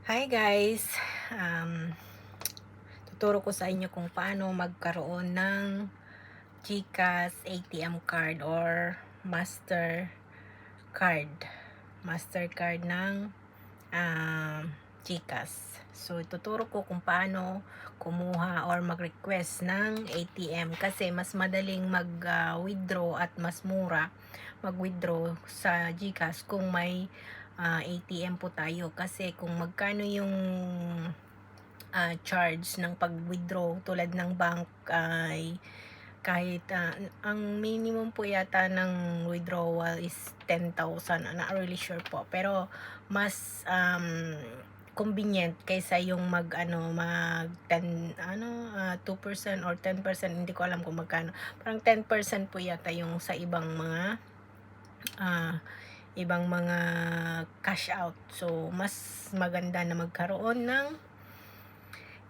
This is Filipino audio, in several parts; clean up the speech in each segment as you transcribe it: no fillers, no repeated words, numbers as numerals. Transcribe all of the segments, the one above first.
Hi guys! Um, Tuturo ko sa inyo kung paano magkaroon ng GCash ATM card or Master card. Master card ng GCash. So, ituturo ko kung paano kumuha or mag-request ng ATM kasi mas madaling mag-withdraw at mas mura mag-withdraw sa GCash kung may ATM po tayo kasi kung magkano yung charge ng pag-withdraw tulad ng bank ay kahit ang minimum po yata ng withdrawal is 10,000. Not really sure po, pero mas convenient kaysa yung mag 2% or 10%, hindi ko alam kung magkano. Parang 10% po yata yung sa ah, ibang mga cash out. So mas maganda na magkaroon ng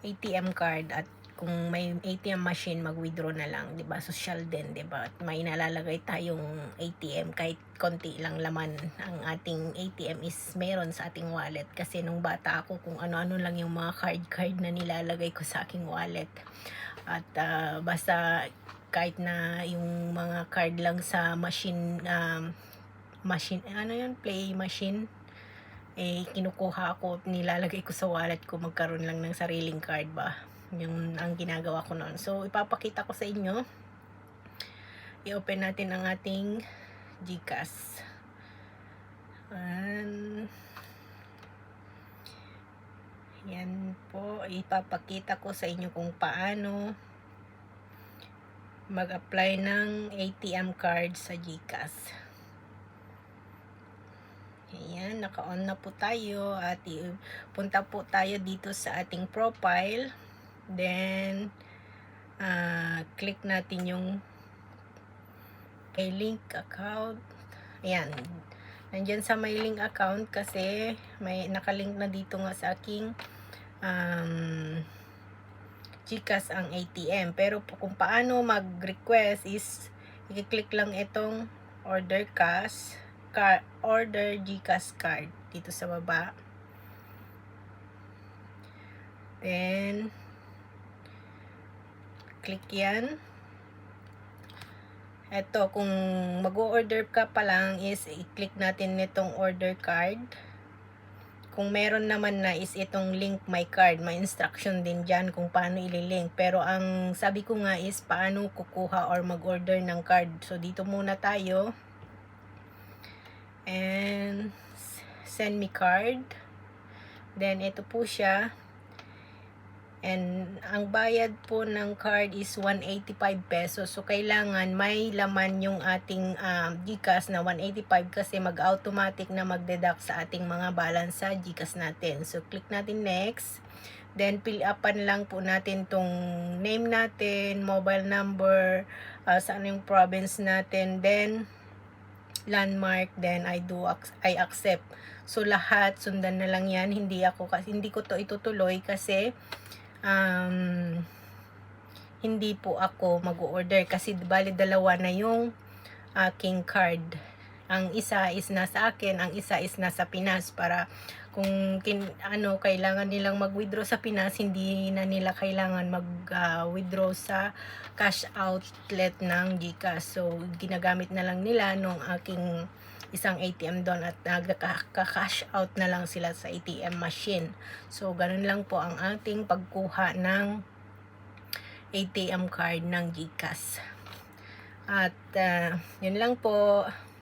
ATM card at kung may ATM machine, mag-withdraw na lang, 'di ba? Social din, 'di ba? At may nalalagay tayong ATM kahit konti lang laman. Ang ating ATM is meron sa ating wallet kasi nung bata ako kung ano-ano lang yung mga card na nilalagay ko sa aking wallet. At basta kahit na yung mga card lang sa machine, ano yun, play machine, kinukuha ko, nilalagay ko sa wallet ko, magkaroon lang ng sariling card ba. Yung ang ginagawa ko noon. So, ipapakita ko sa inyo. I-open natin ang ating GCash. Yan po. Ipapakita ko sa inyo kung paano mag-apply ng ATM card sa GCash. Ayan, naka-on na po tayo at punta po tayo dito sa ating profile. Then, click natin yung link account. Ayan, nandyan sa may link account kasi may nakalink na dito nga sa aking GCash ang ATM. Pero kung paano mag-request is i-click lang itong order GCash card dito sa baba. Then click yan. Eto, kung mag-order ka pa lang is i-click natin nitong order card. Kung meron naman na is itong link my card. May instruction din dyan kung paano ililink. Pero ang sabi ko nga is paano kukuha or mag-order ng card. So dito muna tayo. And send me card. Then ito po siya. And ang bayad po ng card is 185 pesos. So kailangan may laman yung ating GCash na 185 kasi mag-automatic na mag-deduct sa ating mga balance sa GCash natin. So click natin next. Then fill upan lang po natin tong name natin, mobile number, saan yung province natin, then landmark, then I accept. So lahat sundan na lang yan. Hindi ko to itutuloy kasi hindi po ako mag-order kasi bali dalawa na yung aking card. Ang isa is nasa akin, ang isa is nasa Pinas para kung kailangan nilang mag-withdraw sa Pinas, hindi na nila kailangan mag-withdraw sa cash outlet ng GCash. So ginagamit na lang nila nung aking isang ATM doon at nagka-cash out na lang sila sa ATM machine. So ganun lang po ang ating pagkuha ng ATM card ng GCash. At yun lang po.